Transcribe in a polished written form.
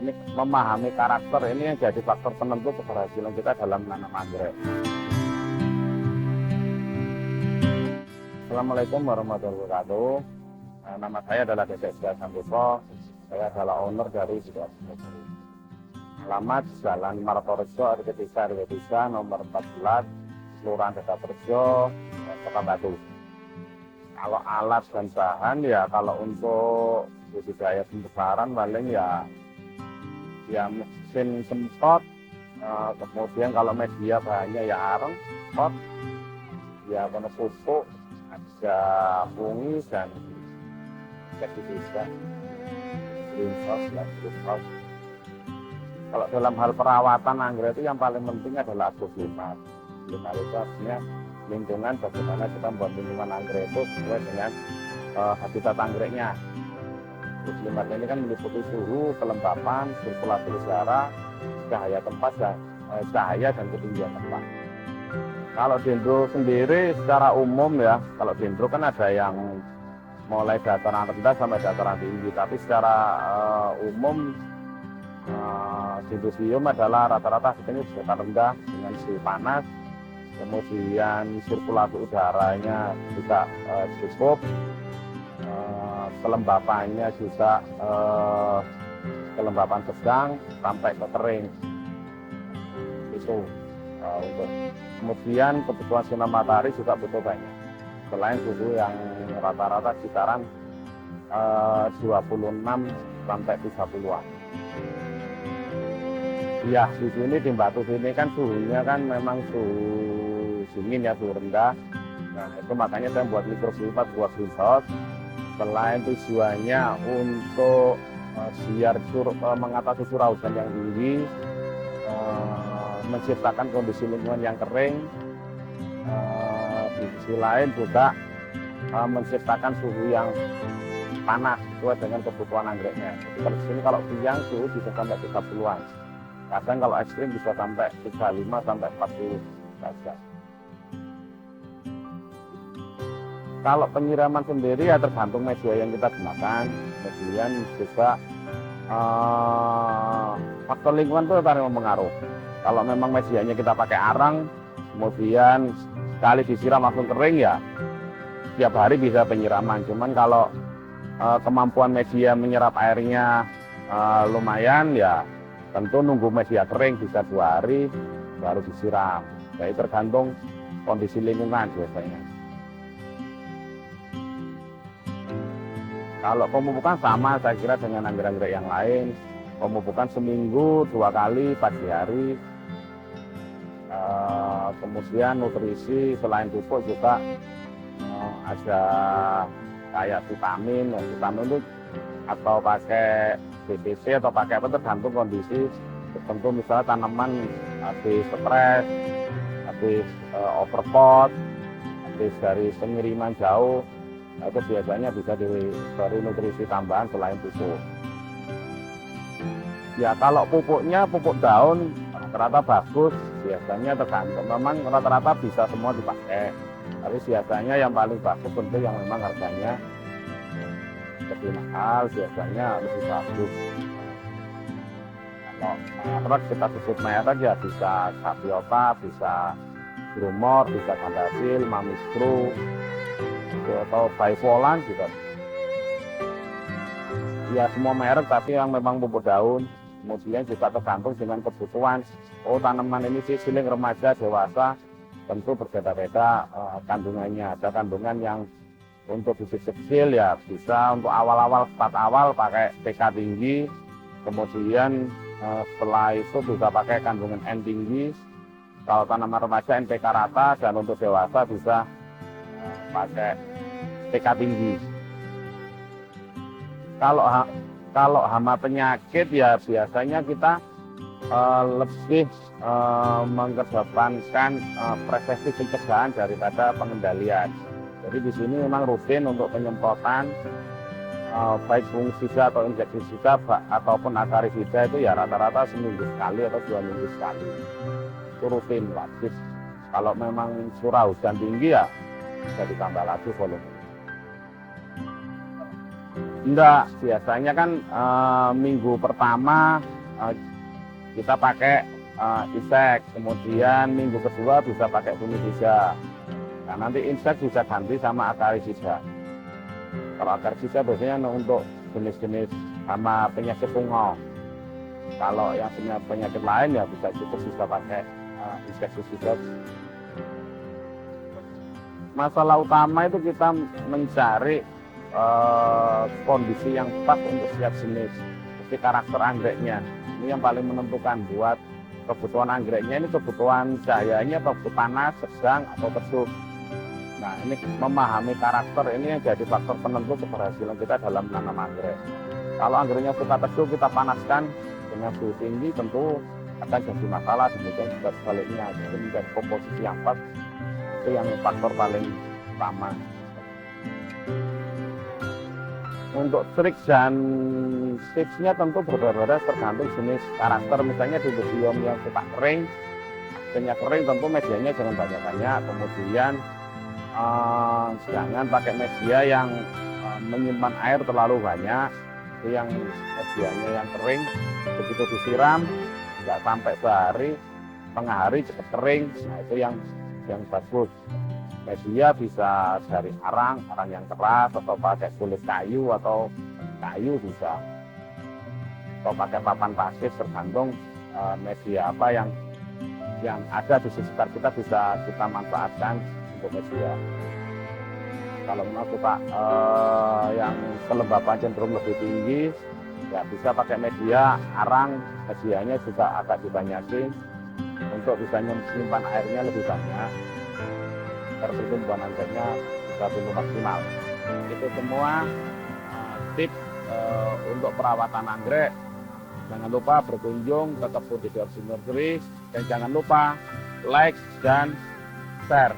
Ini memahami karakter ini yang jadi faktor penentu keberhasilan kita dalam menanam anggrek. Assalamualaikum warahmatullahi wabarakatuh. Nama saya adalah Dedek Santoso. Saya adalah owner dari Sidoarjo Nursery. Alamat Jalan Martorejo, RT 3 RW 3 nomor 14, Kelurahan Dadaperjo, Kota Batu. Kalau alat dan bahan ya kalau untuk budidaya pembesaran paling ya mesin semprot, kemudian kalau media bahannya ya areng, pot, ya penuh pupuk, ada fungi dan pestisida, greenhouse dan greenhouse. Kalau dalam hal perawatan anggrek itu yang paling penting adalah agroklimat. Klimat itu artinya lingkungan, bagaimana kita membuat lingkungan anggrek itu sesuai dengan habitat anggreknya. Klimat ini kan meliputi suhu, kelembapan, sirkulasi udara, cahaya tempat, cahaya dan ketinggian tempat. Kalau dendro sendiri secara umum ya, kalau dendro kan ada yang mulai dataran rendah sampai dataran tinggi, tapi secara umum dendrosium adalah rata-rata ini dataran rendah dengan suhu panas, kemudian sirkulasi udaranya juga cukup, kelembapannya juga kelembapan sedang sampai ke kering. Itu untuk kemudian kebutuhan sinar matahari juga butuh banyak. Selain suhu yang rata-rata sekitaran 26 sampai 30-an. Ya, di sini di Batu sini kan suhunya kan memang suhu dingin ya, suhu rendah. Nah, itu makanya saya buat mikroklimat buat greenhouse. Selain tujuannya untuk mengatasi curah hujan yang tinggi, menciptakan kondisi lingkungan yang kering, di sisi lain juga menciptakan suhu yang panas sesuai dengan kebutuhan anggreknya. Jadi di sini kalau siang suhu bisa sampai 30-an. Kadang kalau ekstrim bisa sampai 35 sampai 40 derajat. Kalau penyiraman sendiri ya tergantung media yang kita gunakan. Kemudian juga faktor lingkungan itu paling mempengaruhi. Kalau memang medianya kita pakai arang, kemudian sekali disiram langsung kering ya, tiap hari bisa penyiraman. Cuman kalau kemampuan media menyerap airnya lumayan ya, tentu nunggu media kering bisa 2 hari baru disiram. Jadi tergantung kondisi lingkungan biasanya. Kalau pemupukan sama saya kira dengan anggrek-anggrek yang lain. Pemupukan seminggu 2 kali pagi hari. Kemudian nutrisi selain pupuk juga ada kayak vitamin. Vitamin itu atau pakai BPC atau pakai apa tergantung kondisi tertentu. Misalnya tanaman habis stres, habis overpot, habis dari pengiriman jauh, itu biasanya bisa diberi nutrisi tambahan selain pupuk. Ya kalau pupuknya pupuk daun rata-rata bagus, biasanya tergantung. Memang rata-rata bisa semua dipakai, tapi biasanya yang paling bagus tentu yang memang harganya lebih mahal, biasanya lebih bagus. Kalau merek kita sebut merek ya bisa Sapiota, bisa Grumor, bisa Gandasil, Mamistru, atau Baivolan juga. Ya semua merek tapi yang memang pupuk daun. Kemudian juga tergantung dengan kebutuhan. Oh tanaman ini sih siling remaja, dewasa, tentu berbeda-beda kandungannya. Ada kandungan yang untuk bibit kecil ya bisa untuk awal-awal start awal pakai PK tinggi. Kemudian setelah itu bisa pakai kandungan N tinggi. Kalau tanaman remaja NPK rata dan untuk dewasa bisa pakai PK tinggi. Kalau hama penyakit ya biasanya kita lebih mengedepankan preventif pencegahan daripada pengendalian. Jadi di sini memang rutin untuk penyemprotan baik fungisida atau insektisida ataupun acaricida itu ya rata-rata seminggu sekali atau 2 minggu sekali. Itu rutin wajib. Kalau memang curah hujan tinggi ya bisa ditambah lagi volume. Enggak, biasanya kan minggu pertama eh, kita pakai insek, kemudian minggu kedua bisa pakai fungicida. Nah, nanti insek bisa ganti sama akarisida. Kalau akarisida biasanya untuk jenis-jenis sama penyakit fungal. Kalau yang punya penyakit lain ya bisa pakai insektisida. Masalah utama itu kita mencari kondisi yang pas untuk setiap jenis, seperti karakter anggreknya. Ini yang paling menentukan buat kebutuhan anggreknya, ini kebutuhan cahayanya atau panas, sedang, atau teduh. Nah, ini memahami karakter ini yang jadi faktor penentu keberhasilan kita dalam menanam anggrek. Kalau anggreknya suka teduh, kita panaskan dengan suhu tinggi, tentu akan jadi masalah. Demikian juga sebaliknya, jadi menjadi komposisi yang pas, itu yang faktor paling utama. Untuk trik dan tipsnya tentu berbeda-beda tergantung jenis karakter. Misalnya di museum yang suka kering, tentu medianya jangan banyak-banyak. Kemudian jangan pakai media yang menyimpan air terlalu banyak. Itu yang medianya yang kering, begitu disiram nggak sampai sehari, setengah hari cepat kering. Nah, itu yang bagus. Media bisa dari arang yang keras, atau pakai kulit kayu, atau kayu bisa, atau pakai papan pasir, tergantung media apa yang ada di sekitar kita bisa kita manfaatkan untuk media. Kalau memang suka yang kelembapan cenderung lebih tinggi, ya bisa pakai media arang, medianya juga agak dibanyakin untuk bisa menyimpan airnya lebih banyak. Pertumbuhan anggreknya bisa tumbuh maksimal. Itu semua tips untuk perawatan anggrek. Jangan lupa berkunjung ke kebun di Nursery, dan jangan lupa like dan share.